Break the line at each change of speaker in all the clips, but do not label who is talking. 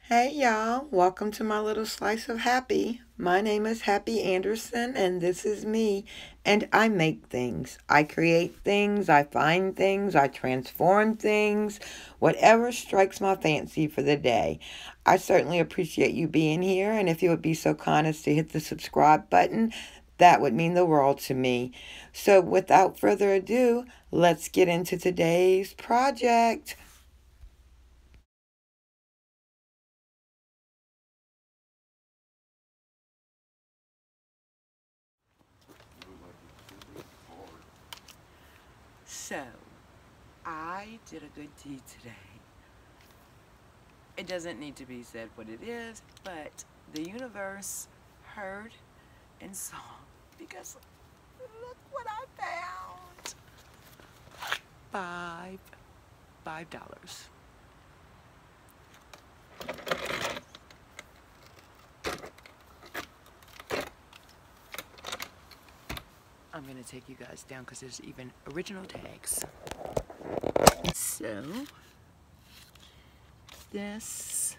Hey y'all, welcome to my little slice of happy. My name is Happy Anderson and this is me. And I make things. I create things, I find things, I transform things, whatever strikes my fancy for the day. I certainly appreciate you being here, and if you would be so kind as to hit the subscribe button, that would mean the world to me. So without further ado, let's get into today's project. So, I did a good deed today. It doesn't need to be said what it is, but the universe heard and saw, because look what I found. $5. I'm gonna take you guys down because there's even original tags. So, this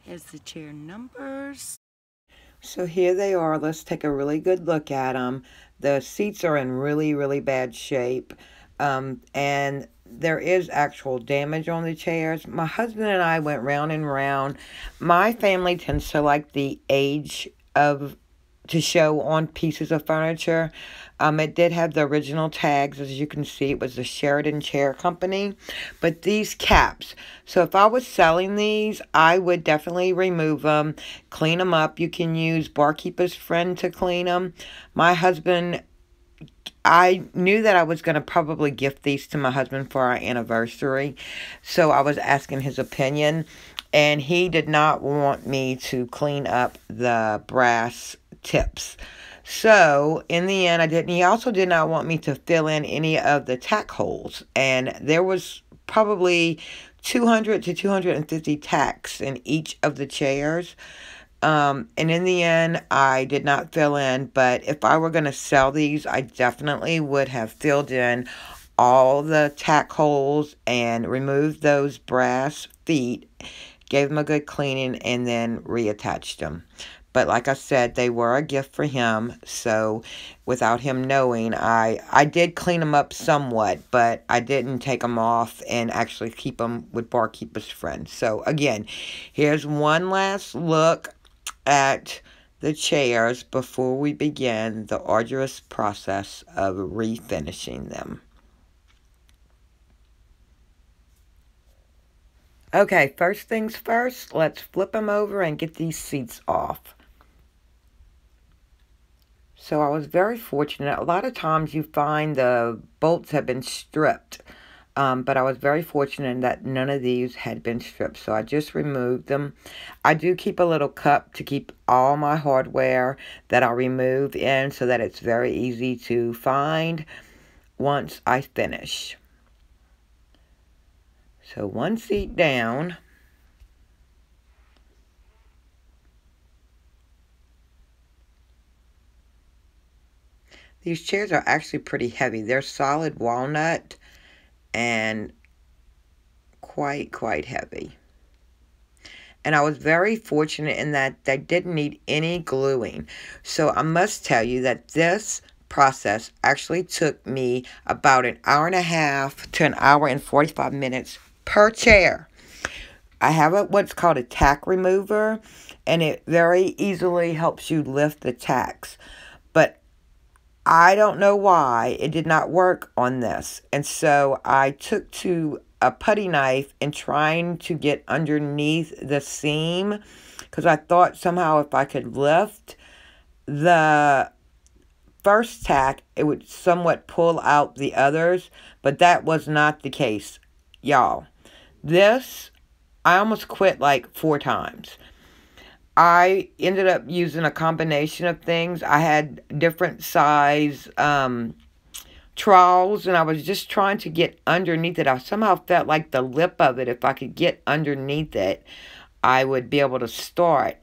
has the chair numbers. So here they are. Let's take a really good look at them. The seats are in really, really bad shape. And there is actual damage on the chairs. My husband and I went round and round. My family tends to like the age to show on pieces of furniture. It did have the original tags. As you can see, it was the Sheridan Chair Company. But these caps, so if I was selling these, I would definitely remove them, clean them up. You can use Barkeeper's Friend to clean them. My husband, I knew that I was going to probably gift these to my husband for our anniversary. So I was asking his opinion. And he did not want me to clean up the brass tips. So, in the end, I didn't. He also did not want me to fill in any of the tack holes. And there was probably 200 to 250 tacks in each of the chairs. And in the end, I did not fill in. But if I were going to sell these, I definitely would have filled in all the tack holes and removed those brass feet, gave them a good cleaning, and then reattached them. But like I said, they were a gift for him, so without him knowing, I did clean them up somewhat, but I didn't take them off and actually keep them with Barkeeper's Friend. So again, here's one last look at the chairs before we begin the arduous process of refinishing them. Okay, first things first, let's flip them over and get these seats off. So I was very fortunate. A lot of times you find the bolts have been stripped, but I was very fortunate that none of these had been stripped. So I just removed them. I do keep a little cup to keep all my hardware that I remove in so that it's very easy to find once I finish. So one seat down. These chairs are actually pretty heavy. They're solid walnut and quite heavy. And I was very fortunate in that they didn't need any gluing. So I must tell you that this process actually took me about an hour and a half to an hour and 45 minutes per chair. I have what's called a tack remover, and it very easily helps you lift the tacks. But I don't know why it did not work on this. And so I took to a putty knife and trying to get underneath the seam, because I thought somehow if I could lift the first tack, it would somewhat pull out the others. But that was not the case, y'all. This, I almost quit like 4 times. I ended up using a combination of things. I had different size trowels, and I was just trying to get underneath it. I somehow felt like the lip of it, if I could get underneath it, I would be able to start.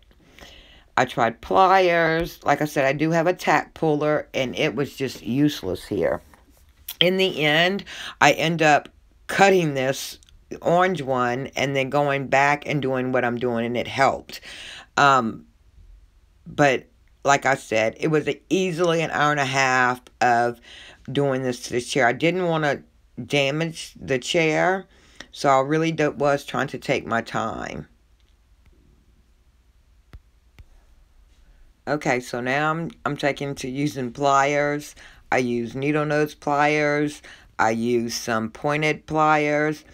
I tried pliers. Like I said, I do have a tack puller, and it was just useless here. In the end, I end up cutting this orange one and then going back and doing what I'm doing, and it helped. But like I said, it was easily an hour and a half of doing this to the chair. I didn't want to damage the chair, so I really was trying to take my time. Okay, so now I'm taking to using pliers. I use needle nose pliers. I use some pointed pliers.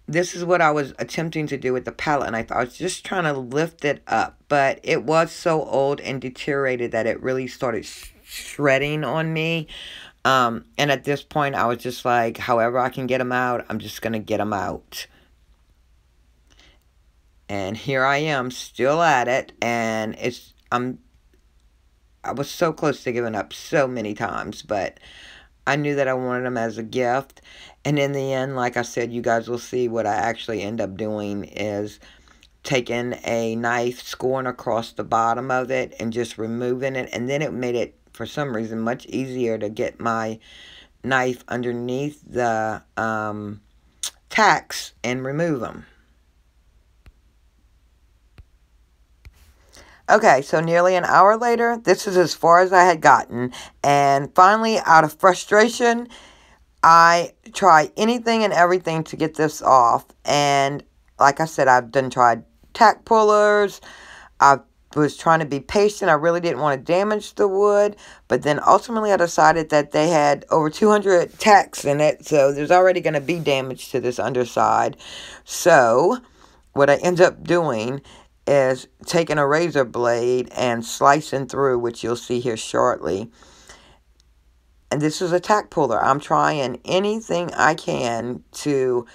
This is what I was attempting to do with the palette, and I was just trying to lift it up, but it was so old and deteriorated that it really started shredding on me. And at this point, I was just like, however I can get them out, I'm just going to get them out. And here I am, still at it, and I was so close to giving up so many times, but I knew that I wanted them as a gift. And in the end, like I said, you guys will see what I actually end up doing is taking a knife, scoring across the bottom of it, and just removing it. And then it made it, for some reason, much easier to get my knife underneath the tacks and remove them. Okay, so nearly an hour later, this is as far as I had gotten. And finally, out of frustration, I try anything and everything to get this off. And like I said, I've tried tack pullers. I was trying to be patient. I really didn't want to damage the wood. But then ultimately I decided that they had over 200 tacks in it. So there's already going to be damage to this underside. So what I end up doing is taking a razor blade and slicing through, which you'll see here shortly. And this is a tack puller. I'm trying anything I can to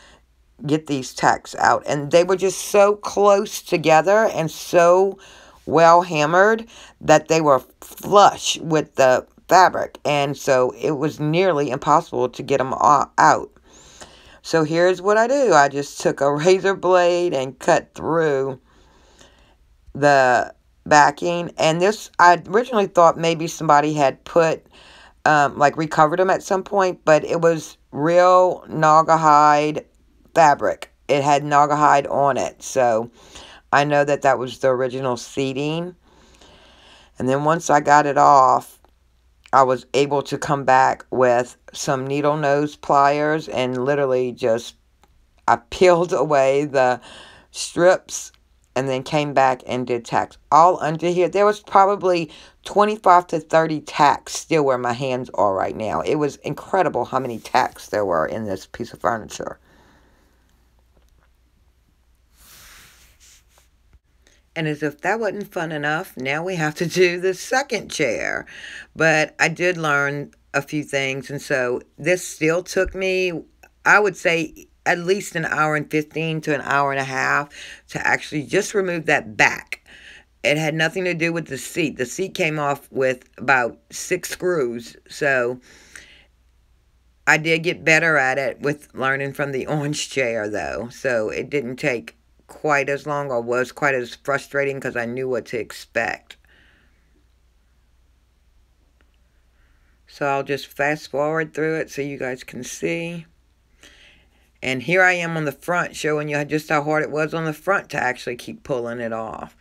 get these tacks out. And they were just so close together and so well hammered that they were flush with the fabric. And so it was nearly impossible to get them all out. So here's what I do. I just took a razor blade and cut through the backing. And this, I originally thought maybe somebody had put like recovered them at some point, but it was real naugahyde fabric. It had naugahyde on it, so I know that that was the original seating. And then once I got it off, I was able to come back with some needle nose pliers and literally just, I peeled away the strips and then came back and did tacks all under here. There was probably 25 to 30 tacks still where my hands are right now. It was incredible how many tacks there were in this piece of furniture. And as if that wasn't fun enough, now we have to do the second chair. But I did learn a few things, and so this still took me, I would say, at least an hour and 15 to an hour and a half to actually just remove that back. It had nothing to do with the seat. The seat came off with about 6 screws. So I did get better at it with learning from the orange chair, though. So it didn't take quite as long or was quite as frustrating because I knew what to expect. So I'll just fast forward through it so you guys can see. And here I am on the front showing you just how hard it was on the front to actually keep pulling it off.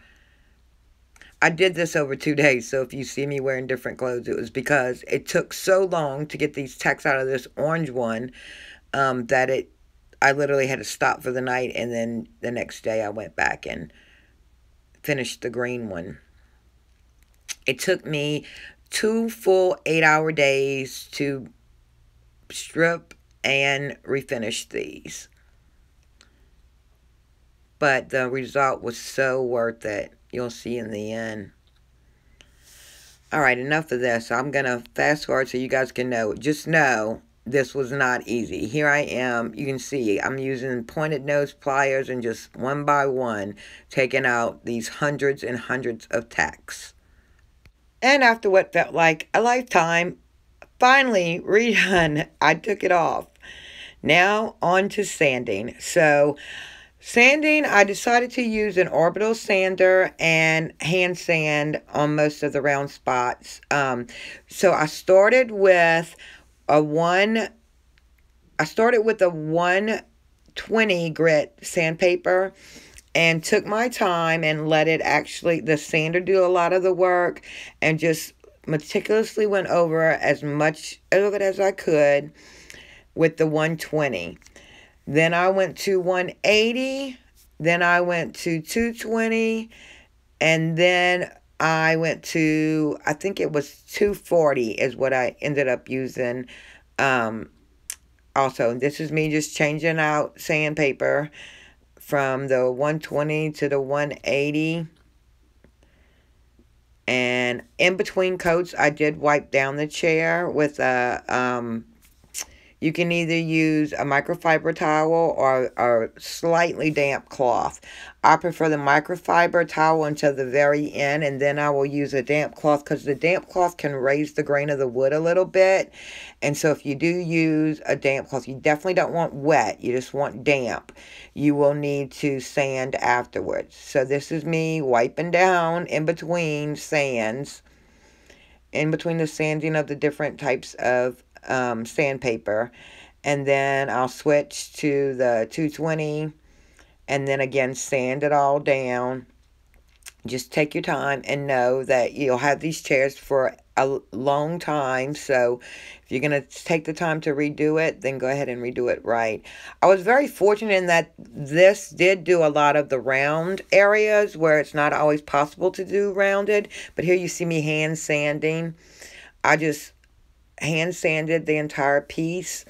I did this over 2 days, so if you see me wearing different clothes, it was because it took so long to get these tacks out of this orange one that I literally had to stop for the night, and then the next day I went back and finished the green one. It took me 2 full 8-hour days to strip and refinish these. But the result was so worth it. You'll see in the end. Alright, enough of this. I'm going to fast forward so you guys can know. Just know this was not easy. Here I am. You can see I'm using pointed nose pliers and just one by one taking out these hundreds and hundreds of tacks. And after what felt like a lifetime, finally redone. I took it off. Now on to sanding. So sanding, I decided to use an orbital sander and hand sand on most of the round spots. So I started with a 1 120 grit sandpaper and took my time and let it actually, the sander, do a lot of the work, and just meticulously went over as much of it as I could with the 120. Then I went to 180, then I went to 220, and then I went to, I think it was 240 is what I ended up using. Also, this is me just changing out sandpaper from the 120 to the 180. And in between coats, I did wipe down the chair with a, you can either use a microfiber towel or a slightly damp cloth. I prefer the microfiber towel until the very end, and then I will use a damp cloth because the damp cloth can raise the grain of the wood a little bit. And so if you do use a damp cloth, you definitely don't want wet, you just want damp. You will need to sand afterwards. So this is me wiping down in between sands, in between the sanding of the different types of sandpaper, and then I'll switch to the 220 and then again sand it all down. Just take your time and know that you'll have these chairs for a long time, so if you're going to take the time to redo it, then go ahead and redo it right. I was very fortunate in that this did do a lot of the round areas where it's not always possible to do rounded, but here you see me hand sanding. I just hand sanded the entire piece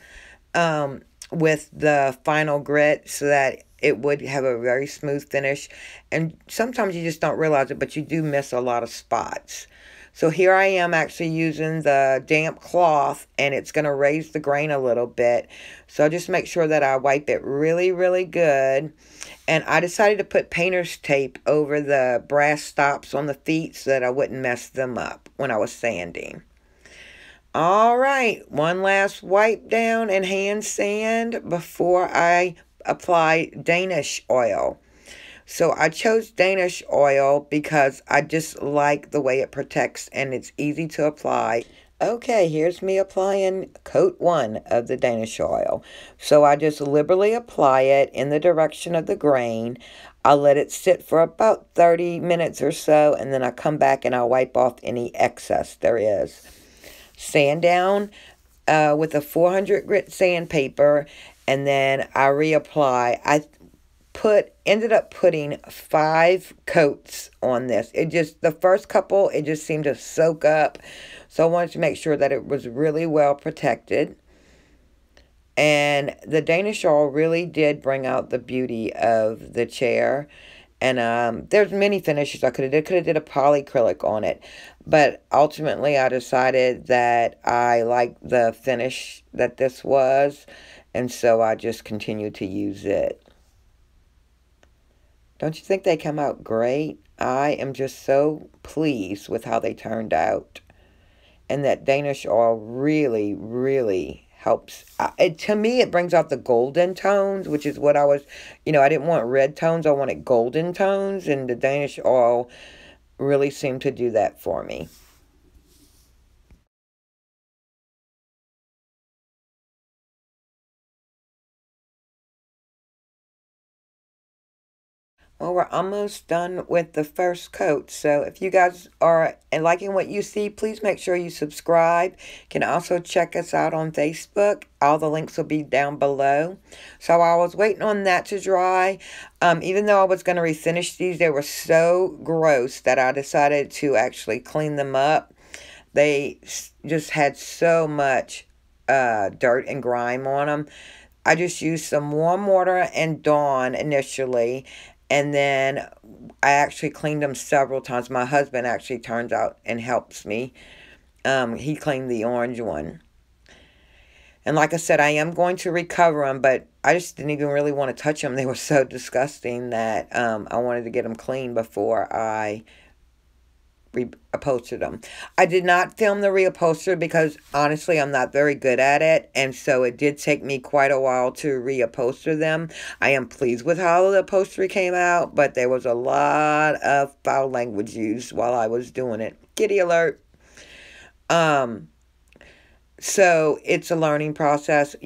with the final grit so that it would have a very smooth finish. And sometimes you just don't realize it, but you do miss a lot of spots. So here I am actually using the damp cloth, and it's going to raise the grain a little bit. So just make sure that I wipe it really, really good. And I decided to put painter's tape over the brass stops on the feet so that I wouldn't mess them up when I was sanding. All right, one last wipe down and hand sand before I apply Danish oil. So I chose Danish oil because I just like the way it protects and it's easy to apply. Okay, here's me applying coat 1 of the Danish oil. So I just liberally apply it in the direction of the grain. I'll let it sit for about 30 minutes or so, and then I come back and I'll wipe off any excess there is. Sand down with a 400 grit sandpaper, and then I reapply. I ended up putting 5 coats on this. It just, the first couple, it just seemed to soak up. So I wanted to make sure that it was really well protected. And the Danish oil really did bring out the beauty of the chair. And there's many finishes I could have did. Could have did a polyacrylic on it. But ultimately I decided that I liked the finish that this was. And so I just continued to use it. Don't you think they come out great? I am just so pleased with how they turned out. And that Danish oil really, really helps. To me, it brings out the golden tones, which is what I was, I didn't want red tones. I wanted golden tones. And the Danish oil really seemed to do that for me. Well, we're almost done with the first coat. So if you guys are liking what you see, please make sure you subscribe. You can also check us out on Facebook. All the links will be down below. So I was waiting on that to dry. Even though I was going to refinish these, they were so gross that I decided to actually clean them up. They just had so much dirt and grime on them. I just used some warm water and Dawn initially. And then I actually cleaned them several times. My husband actually turns out and helps me. He cleaned the orange one. And like I said, I am going to recover them, but I just didn't even really want to touch them. They were so disgusting that I wanted to get them clean before I reupholstered them. I did not film the reupholster because honestly I'm not very good at it, and so it did take me quite a while to reupholster them. I am pleased with how the upholstery came out, but there was a lot of foul language used while I was doing it. Kitty alert. So it's a learning process.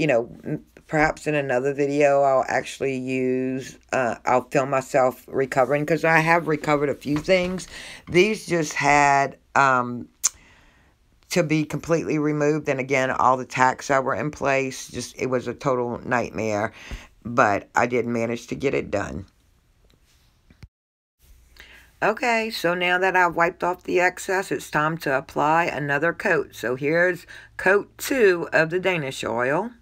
Perhaps in another video I'll actually use, I'll film myself recovering, because I have recovered a few things. These just had to be completely removed, and again, all the tacks that were in place, just, it was a total nightmare, but I did manage to get it done. Okay, so now that I've wiped off the excess, it's time to apply another coat. So here's coat 2 of the Danish oil.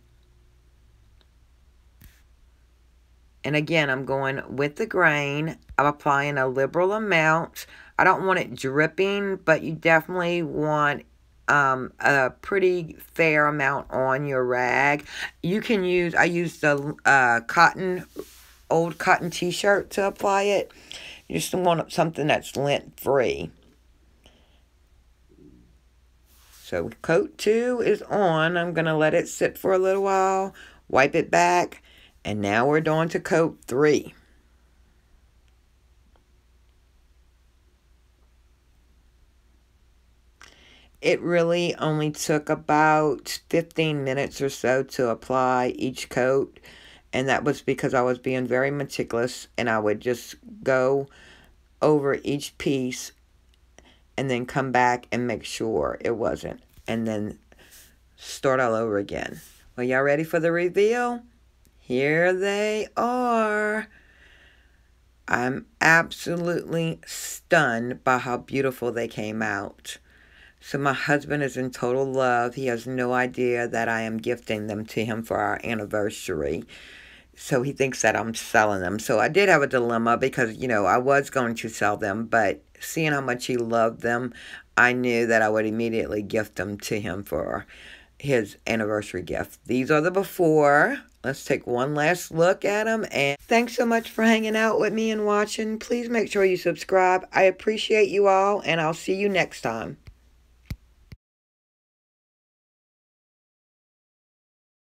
And again, I'm going with the grain. I'm applying a liberal amount. I don't want it dripping, but you definitely want a pretty fair amount on your rag. You can use, I used the old cotton t-shirt to apply it. You just want something that's lint-free. So coat 2 is on. I'm going to let it sit for a little while, wipe it back, and now we're on to coat 3. It really only took about 15 minutes or so to apply each coat, and that was because I was being very meticulous, and I would just go over each piece and then come back and make sure it wasn't, and then start all over again. Well, y'all ready for the reveal? Here they are. I'm absolutely stunned by how beautiful they came out. So my husband is in total love. He has no idea that I am gifting them to him for our anniversary. So he thinks that I'm selling them. So I did have a dilemma because, you know, I was going to sell them. But seeing how much he loved them, I knew that I would immediately gift them to him for his anniversary gift. These are the before. Let's take one last look at them. And thanks so much for hanging out with me and watching. Please make sure you subscribe. I appreciate you all, and I'll see you next time.